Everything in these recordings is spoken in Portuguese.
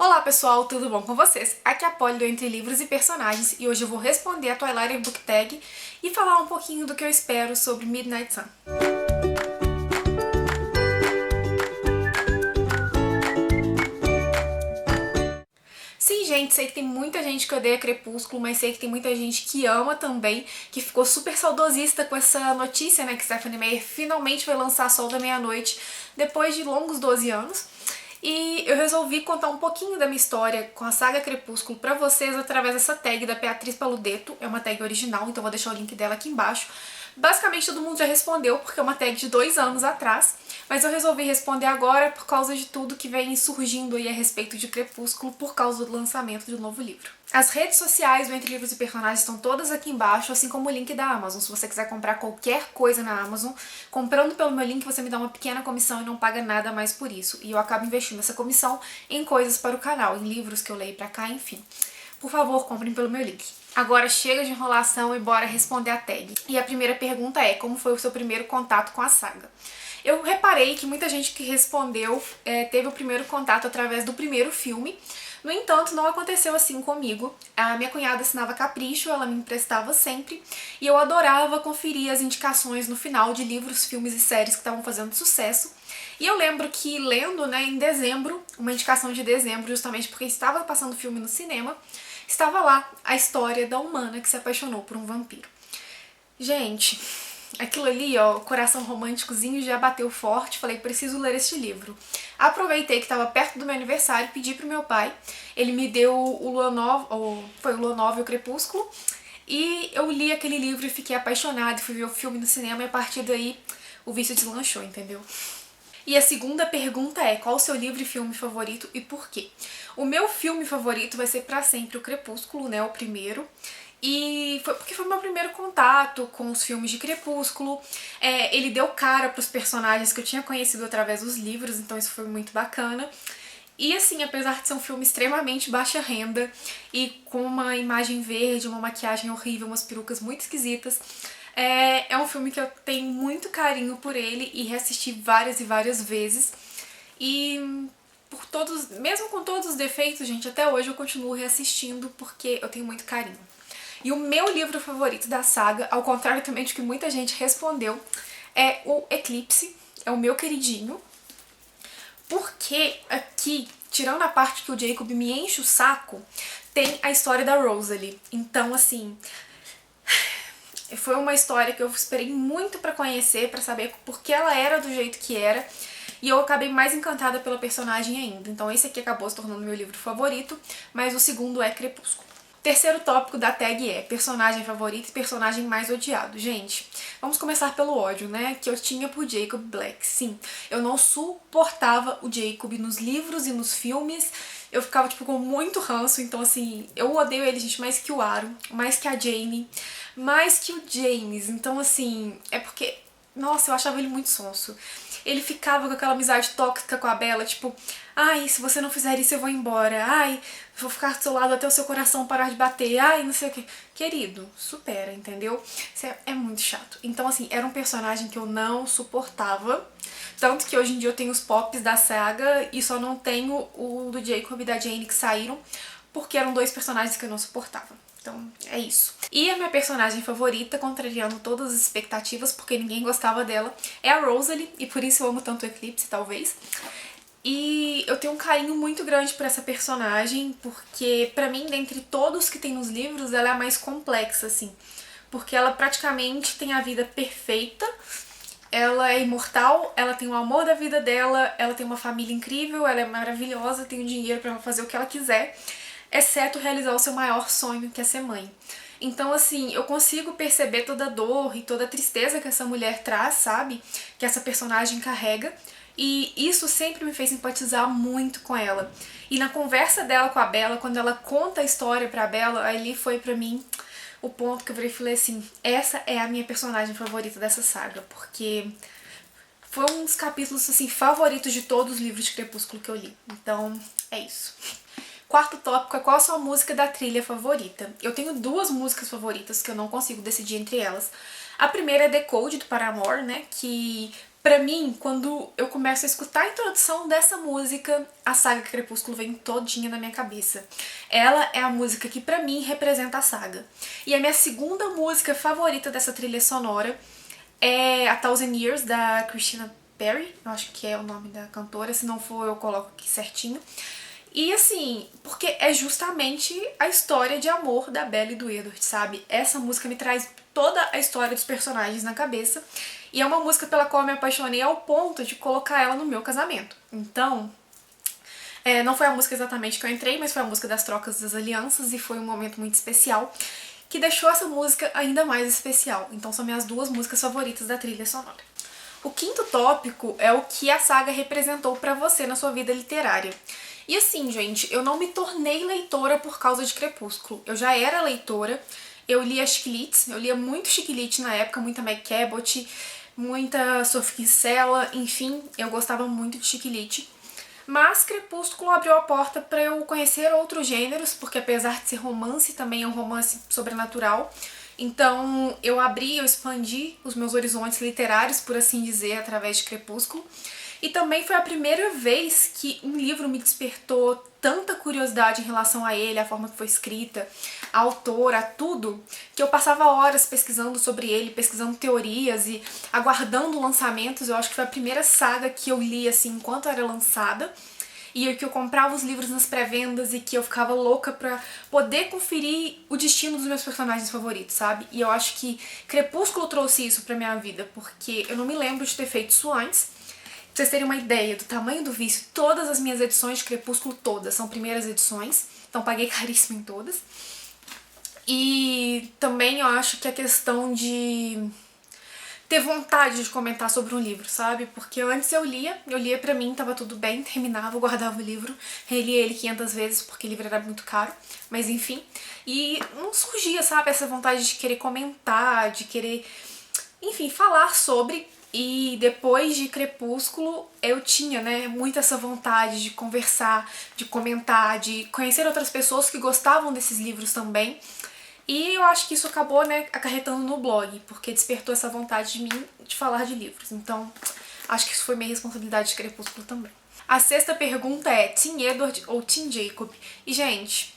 Olá pessoal, tudo bom com vocês? Aqui é a Polly do Entre Livros e Personagens e hoje eu vou responder a Twilight Book Tag e falar um pouquinho do que eu espero sobre Midnight Sun. Sim, gente, sei que tem muita gente que odeia Crepúsculo, mas sei que tem muita gente que ama também, que ficou super saudosista com essa notícia, né, que Stephenie Meyer finalmente vai lançar Sol da Meia-Noite depois de longos 12 anos. E eu resolvi contar um pouquinho da minha história com a saga Crepúsculo pra vocês através dessa tag da Beatriz Paludeto. É uma tag original, então vou deixar o link dela aqui embaixo. Basicamente todo mundo já respondeu, porque é uma tag de 2 anos atrás, mas eu resolvi responder agora por causa de tudo que vem surgindo aí a respeito de Crepúsculo por causa do lançamento do novo livro. As redes sociais do Entre Livros e Personagens estão todas aqui embaixo, assim como o link da Amazon. Se você quiser comprar qualquer coisa na Amazon, comprando pelo meu link você me dá uma pequena comissão e não paga nada mais por isso. E eu acabo investindo essa comissão em coisas para o canal, em livros que eu leio pra cá, enfim. Por favor, comprem pelo meu link. Agora chega de enrolação e bora responder a tag. E a primeira pergunta é: como foi o seu primeiro contato com a saga? Eu reparei que muita gente que respondeu teve o primeiro contato através do primeiro filme. No entanto, não aconteceu assim comigo. A minha cunhada assinava Capricho, ela me emprestava sempre, e eu adorava conferir as indicações no final de livros, filmes e séries que estavam fazendo sucesso. E eu lembro que lendo, né, em dezembro, uma indicação de dezembro, justamente porque estava passando filme no cinema, estava lá a história da humana que se apaixonou por um vampiro. Gente, aquilo ali, ó, o coração românticozinho já bateu forte, falei, preciso ler este livro. Aproveitei que estava perto do meu aniversário, pedi pro meu pai, ele me deu o Lua Nova, foi o Lua Nova e o Crepúsculo, e eu li aquele livro e fiquei apaixonada, fui ver o filme no cinema e a partir daí o vício deslanchou, entendeu? E a segunda pergunta é: qual o seu livro e filme favorito e por quê? O meu filme favorito vai ser pra sempre o Crepúsculo, né, o primeiro. E foi porque foi o meu primeiro contato com os filmes de Crepúsculo. Ele deu cara pros personagens que eu tinha conhecido através dos livros, então isso foi muito bacana. E assim, apesar de ser um filme extremamente baixa renda e com uma imagem verde, uma maquiagem horrível, umas perucas muito esquisitas, é um filme que eu tenho muito carinho por ele e reassisti várias e várias vezes. E por todos, mesmo com todos os defeitos, gente, até hoje eu continuo reassistindo porque eu tenho muito carinho. E o meu livro favorito da saga, ao contrário também de que muita gente respondeu, é o Eclipse, é o meu queridinho. Porque aqui, tirando a parte que o Jacob me enche o saco, tem a história da Rosalie. Então, assim, foi uma história que eu esperei muito pra conhecer, pra saber por que ela era do jeito que era. E eu acabei mais encantada pela personagem ainda. Então esse aqui acabou se tornando meu livro favorito, mas o segundo é Crepúsculo. Terceiro tópico da tag é personagem favorito e personagem mais odiado. Gente, vamos começar pelo ódio, né, que eu tinha por Jacob Black. Sim, eu não suportava o Jacob nos livros e nos filmes. Eu ficava, tipo, com muito ranço. Então, assim, eu odeio ele, gente, mais que o Aro, mais que a Jaime, mais que o James. Então, assim, é porque, nossa, eu achava ele muito sonso. Ele ficava com aquela amizade tóxica com a Bella, tipo, ai, se você não fizer isso eu vou embora, ai, vou ficar do seu lado até o seu coração parar de bater, ai, não sei o que. Querido, supera, entendeu? Isso é muito chato. Então, assim, era um personagem que eu não suportava, tanto que hoje em dia eu tenho os pops da saga e só não tenho o do Jacob e da Jane que saíram, porque eram 2 personagens que eu não suportava. Então, é isso. E a minha personagem favorita, contrariando todas as expectativas, porque ninguém gostava dela, é a Rosalie, e por isso eu amo tanto o Eclipse, talvez. E eu tenho um carinho muito grande por essa personagem, porque pra mim, dentre todos que tem nos livros, ela é a mais complexa, assim. Porque ela praticamente tem a vida perfeita, ela é imortal, ela tem o amor da vida dela, ela tem uma família incrível, ela é maravilhosa, tem o dinheiro pra fazer o que ela quiser, exceto realizar o seu maior sonho, que é ser mãe. Então, assim, eu consigo perceber toda a dor e toda a tristeza que essa mulher traz, sabe? Que essa personagem carrega. E isso sempre me fez simpatizar muito com ela. E na conversa dela com a Bella, quando ela conta a história pra Bella, ali foi pra mim o ponto que eu virei e falei assim, essa é a minha personagem favorita dessa saga, porque foi um dos capítulos, assim, favoritos de todos os livros de Crepúsculo que eu li. Então, é isso. Quarto tópico é: qual a sua música da trilha favorita? Eu tenho 2 músicas favoritas que eu não consigo decidir entre elas. A primeira é Decode, do Paramore, né, que Pra mim, quando eu começo a escutar a introdução dessa música, a saga Crepúsculo vem todinha na minha cabeça. Ela é a música que pra mim representa a saga. E a minha segunda música favorita dessa trilha sonora é A Thousand Years, da Christina Perri, eu acho que é o nome da cantora, se não for eu coloco aqui certinho. E assim, porque é justamente a história de amor da Bella e do Edward, sabe? Essa música me traz toda a história dos personagens na cabeça. E é uma música pela qual eu me apaixonei ao ponto de colocar ela no meu casamento. Então, não foi a música exatamente que eu entrei, mas foi a música das trocas das alianças e foi um momento muito especial que deixou essa música ainda mais especial. Então são minhas duas músicas favoritas da trilha sonora. O quinto tópico é o que a saga representou pra você na sua vida literária. E assim, gente, eu não me tornei leitora por causa de Crepúsculo. Eu já era leitora, eu lia Chick eu lia muito Chick na época, muita Meg Cabot, muita Sophie Kinsella, enfim, eu gostava muito de Chick. Mas Crepúsculo abriu a porta para eu conhecer outros gêneros, porque apesar de ser romance, também é um romance sobrenatural. Então eu expandi os meus horizontes literários, por assim dizer, através de Crepúsculo. E também foi a primeira vez que um livro me despertou tanta curiosidade em relação a ele, a forma que foi escrita, a autora, tudo, que eu passava horas pesquisando sobre ele, pesquisando teorias e aguardando lançamentos. Eu acho que foi a primeira saga que eu li assim enquanto era lançada. E que eu comprava os livros nas pré-vendas e que eu ficava louca pra poder conferir o destino dos meus personagens favoritos, sabe? E eu acho que Crepúsculo trouxe isso pra minha vida, porque eu não me lembro de ter feito isso antes. Pra vocês terem uma ideia do tamanho do vício, todas as minhas edições de Crepúsculo, todas, são primeiras edições, então paguei caríssimo em todas. E também eu acho que a questão de ter vontade de comentar sobre um livro, sabe? Porque antes eu lia pra mim, tava tudo bem, terminava, eu guardava o livro, relia ele 500 vezes porque o livro era muito caro, mas enfim. E não surgia, sabe, essa vontade de querer comentar, de querer, enfim, falar sobre. E depois de Crepúsculo eu tinha, né, muito essa vontade de conversar, de comentar, de conhecer outras pessoas que gostavam desses livros também. E eu acho que isso acabou, né, acarretando no blog, porque despertou essa vontade de mim de falar de livros. Então, acho que isso foi minha responsabilidade de Crepúsculo também. A sexta pergunta é Team Edward ou Team Jacob? E, gente,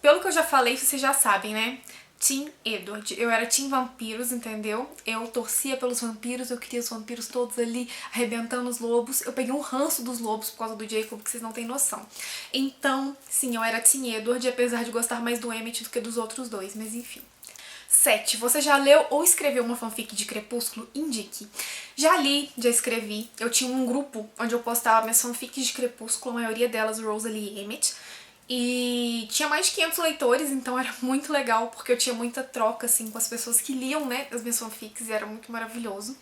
pelo que eu já falei, vocês já sabem, né? Team Edward. Eu era Team Vampiros, entendeu? Eu torcia pelos vampiros, eu queria os vampiros todos ali arrebentando os lobos. Eu peguei um ranço dos lobos por causa do Jacob, que vocês não têm noção. Então, sim, eu era Team Edward, apesar de gostar mais do Emmett do que dos outros dois, mas enfim. 7. Você já leu ou escreveu uma fanfic de Crepúsculo? Indique. Já li, já escrevi. Eu tinha um grupo onde eu postava minhas fanfics de Crepúsculo, a maioria delas Rosalie e Emmett. E tinha mais de 500 leitores, então era muito legal, porque eu tinha muita troca, assim, com as pessoas que liam, né, as minhas fanfics, e era muito maravilhoso.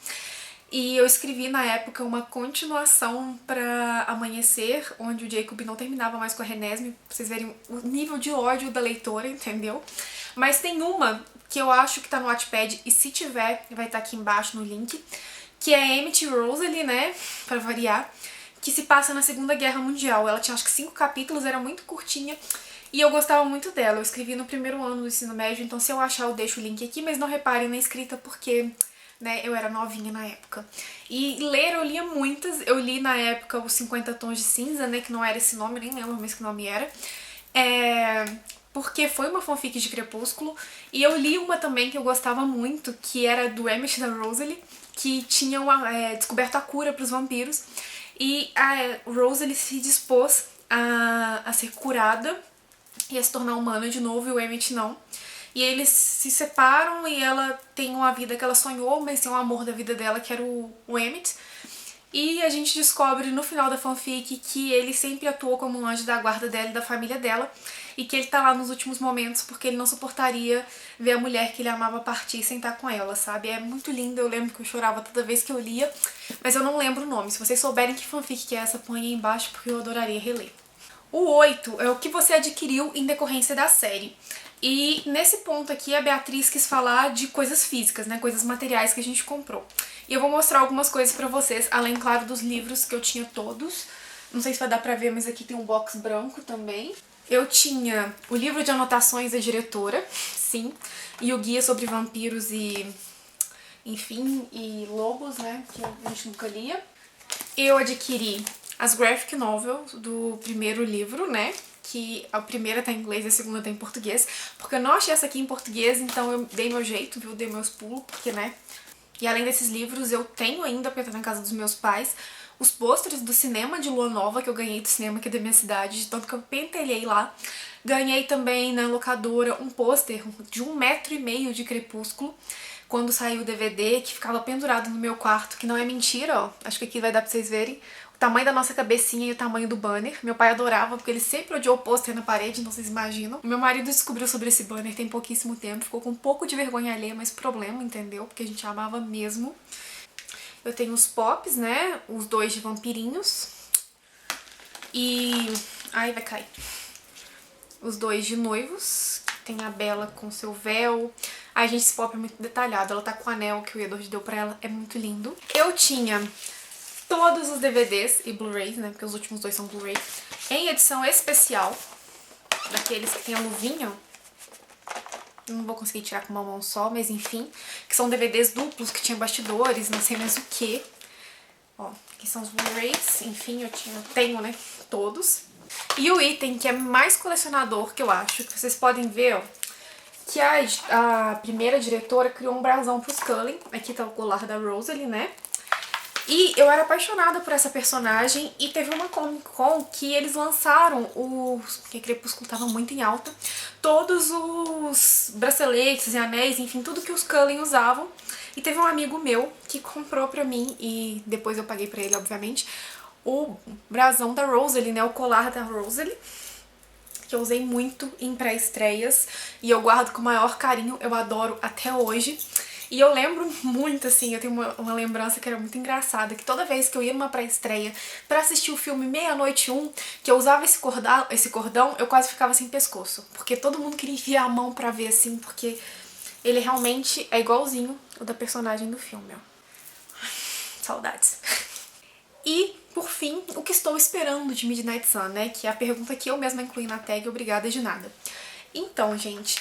E eu escrevi, na época, uma continuação pra Amanhecer, onde o Jacob não terminava mais com a Renesmee, pra vocês verem o nível de ódio da leitora, entendeu? Mas tem uma que eu acho que tá no Wattpad, e se tiver, vai estar aqui embaixo no link, que é Emmett e Rosalie, né, pra variar, que se passa na Segunda Guerra Mundial. Ela tinha acho que 5 capítulos, era muito curtinha e eu gostava muito dela. Eu escrevi no primeiro ano do ensino médio, então se eu achar eu deixo o link aqui, mas não reparem na escrita porque, né, eu era novinha na época. E ler eu lia muitas, eu li na época os 50 Tons de Cinza, né, que não era esse nome, nem lembro mais que nome era. Porque foi uma fanfic de Crepúsculo. E eu li uma também que eu gostava muito, que era do Emmett e da Rosalie, que tinham descoberto a cura para os vampiros. E a Rosalie se dispôs a ser curada e a se tornar humana de novo, e o Emmett não. E eles se separam e ela tem uma vida que ela sonhou, mas tem um amor da vida dela, que era o Emmett. E a gente descobre no final da fanfic que ele sempre atuou como um anjo da guarda dela e da família dela, e que ele tá lá nos últimos momentos porque ele não suportaria ver a mulher que ele amava partir sem estar com ela, sabe? É muito lindo, eu lembro que eu chorava toda vez que eu lia, mas eu não lembro o nome. Se vocês souberem que fanfic que é essa, põe aí embaixo porque eu adoraria reler. O 8 é o que você adquiriu em decorrência da série. E nesse ponto aqui a Beatriz quis falar de coisas físicas, né, coisas materiais que a gente comprou. E eu vou mostrar algumas coisas pra vocês, além, claro, dos livros que eu tinha todos. Não sei se vai dar pra ver, mas aqui tem um box branco também. Eu tinha o livro de anotações da diretora, sim, e o guia sobre vampiros e enfim, e logos, né, que a gente nunca lia. Eu adquiri as graphic novels do primeiro livro, né, que a primeira tá em inglês e a segunda tá em português, porque eu não achei essa aqui em português, então eu dei meu jeito, viu, dei meus pulos, porque, né. E além desses livros, eu tenho ainda, porque tá na casa dos meus pais, os pôsteres do cinema de Lua Nova, que eu ganhei do cinema aqui da minha cidade, de tanto que eu pentelhei lá. Ganhei também na locadora um pôster de 1,5 m de Crepúsculo, quando saiu o DVD, que ficava pendurado no meu quarto, que não é mentira, ó. Acho que aqui vai dar pra vocês verem o tamanho da nossa cabecinha e o tamanho do banner. Meu pai adorava, porque ele sempre odiou o pôster na parede, não vocês imaginam. Meu marido descobriu sobre esse banner tem pouquíssimo tempo, ficou com um pouco de vergonha alheia, mas problema, entendeu? Porque a gente amava mesmo. Eu tenho os pops, né? Os 2 de vampirinhos. E... ai, vai cair. Os 2 de noivos. Tem a Bella com seu véu. Ai, gente, esse pop é muito detalhado. Ela tá com o anel que o Edward deu pra ela. É muito lindo. Eu tinha todos os DVDs e Blu-rays, né? Porque os últimos 2 são Blu-ray. Em edição especial. Daqueles que tem a luvinha, ó. Não vou conseguir tirar com uma mão só, mas enfim. Que são DVDs duplos, que tinha bastidores, não sei mais o que. Ó, aqui são os Blu-rays. Enfim, eu tenho, né, todos. E o item que é mais colecionador, que eu acho, que vocês podem ver, ó, que a primeira diretora criou um brasão pro Scully. Aqui tá o colar da Rosalie, né? E eu era apaixonada por essa personagem e teve uma Comic Con que eles lançaram que Crepúsculo tava muito em alta, todos os braceletes e anéis, enfim, tudo que os Cullen usavam. E teve um amigo meu que comprou pra mim, e depois eu paguei pra ele, obviamente, o brasão da Rosalie, né, o colar da Rosalie, que eu usei muito em pré-estreias e eu guardo com o maior carinho, eu adoro até hoje. E eu lembro muito, assim, eu tenho uma lembrança que era muito engraçada, que toda vez que eu ia numa pré-estreia pra assistir o filme Meia-Noite 1, que eu usava esse cordão, eu quase ficava sem pescoço. Porque todo mundo queria enfiar a mão pra ver, assim, porque ele realmente é igualzinho o da personagem do filme, ó. Saudades. E, por fim, o que estou esperando de Midnight Sun, né? Que é a pergunta que eu mesma incluí na tag, obrigada de nada. Então, gente,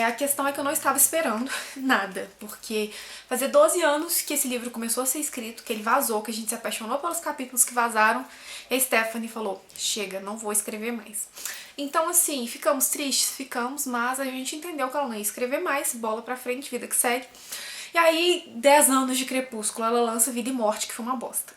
a questão é que eu não estava esperando nada, porque fazia 12 anos que esse livro começou a ser escrito, que ele vazou, que a gente se apaixonou pelos capítulos que vazaram, e a Stephanie falou, chega, não vou escrever mais. Então, assim, ficamos tristes, ficamos, mas a gente entendeu que ela não ia escrever mais, bola pra frente, vida que segue. E aí, 10 anos de Crepúsculo, ela lança Vida e Morte, que foi uma bosta.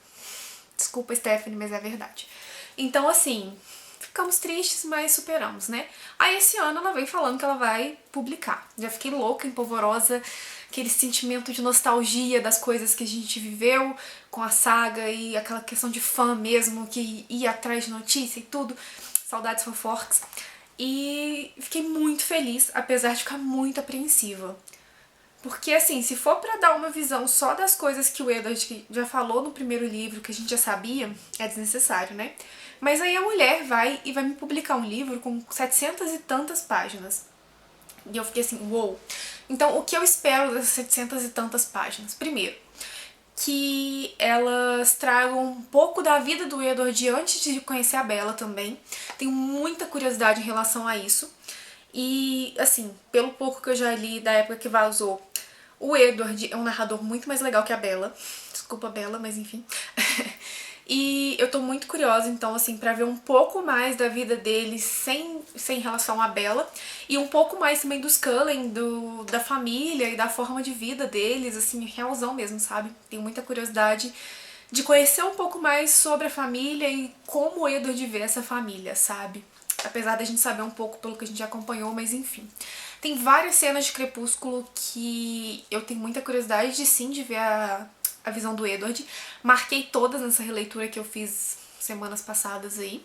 Desculpa, Stephanie, mas é verdade. Então, assim, ficamos tristes, mas superamos, né? Aí esse ano ela veio falando que ela vai publicar. Já fiquei louca, empolvorosa, aquele sentimento de nostalgia das coisas que a gente viveu com a saga e aquela questão de fã mesmo, que ia atrás de notícia e tudo. Saudades foforks. E fiquei muito feliz, apesar de ficar muito apreensiva. Porque, assim, se for pra dar uma visão só das coisas que o Edward já falou no primeiro livro, que a gente já sabia, é desnecessário, né? Mas aí a mulher vai me publicar um livro com 700 e tantas páginas. E eu fiquei assim, uou. Então, o que eu espero dessas 700 e tantas páginas? Primeiro, que elas tragam um pouco da vida do Edward antes de conhecer a Bella também. Tenho muita curiosidade em relação a isso. E, assim, pelo pouco que eu já li da época que vazou, o Edward é um narrador muito mais legal que a Bella. Desculpa, Bella, mas enfim. E eu tô muito curiosa, então, assim, pra ver um pouco mais da vida deles sem relação à Bella. E um pouco mais também dos Cullen, da família e da forma de vida deles, assim, realzão mesmo, sabe? Tenho muita curiosidade de conhecer um pouco mais sobre a família e como o Edward vê essa família, sabe? Apesar da gente saber um pouco pelo que a gente acompanhou, mas enfim. Tem várias cenas de Crepúsculo que eu tenho muita curiosidade de ver a visão do Edward. Marquei todas nessa releitura que eu fiz semanas passadas aí.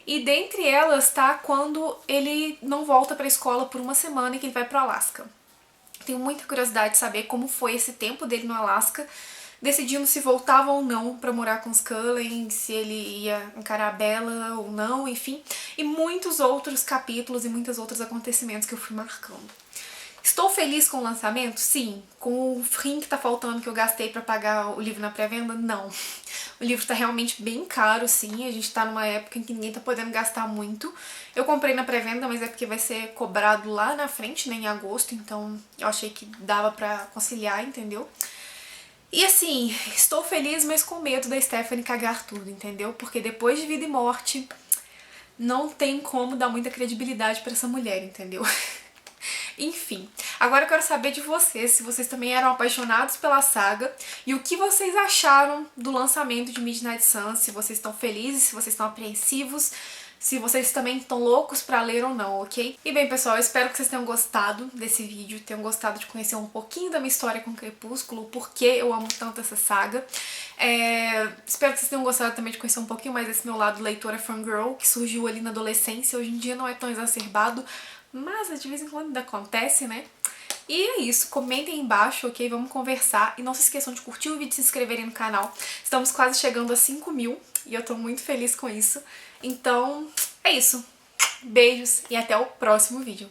E dentre elas tá quando ele não volta pra escola por uma semana e que ele vai pro Alasca. Tenho muita curiosidade de saber como foi esse tempo dele no Alasca, decidindo se voltava ou não pra morar com os Cullen, se ele ia encarar a Bella ou não, enfim. E muitos outros capítulos e muitos outros acontecimentos que eu fui marcando. Estou feliz com o lançamento? Sim. Com o rim que tá faltando que eu gastei pra pagar o livro na pré-venda? Não. O livro tá realmente bem caro, sim. A gente tá numa época em que ninguém tá podendo gastar muito. Eu comprei na pré-venda, mas é porque vai ser cobrado lá na frente, né, em agosto. Então eu achei que dava pra conciliar, entendeu? E assim, estou feliz, mas com medo da Stephanie cagar tudo, entendeu? Porque depois de Vida e Morte, não tem como dar muita credibilidade pra essa mulher, entendeu? Enfim, agora eu quero saber de vocês, se vocês também eram apaixonados pela saga e o que vocês acharam do lançamento de Midnight Suns, se vocês estão felizes, se vocês estão apreensivos, se vocês também estão loucos pra ler ou não, ok? E bem, pessoal, eu espero que vocês tenham gostado desse vídeo, tenham gostado de conhecer um pouquinho da minha história com Crepúsculo, porque eu amo tanto essa saga. Espero que vocês tenham gostado também de conhecer um pouquinho mais desse meu lado leitora fangirl, que surgiu ali na adolescência, hoje em dia não é tão exacerbado, mas de vez em quando ainda acontece, né? E é isso, comentem aí embaixo, ok? Vamos conversar. E não se esqueçam de curtir o vídeo e se inscreverem no canal. Estamos quase chegando a 5 mil e eu tô muito feliz com isso. Então, é isso. Beijos e até o próximo vídeo.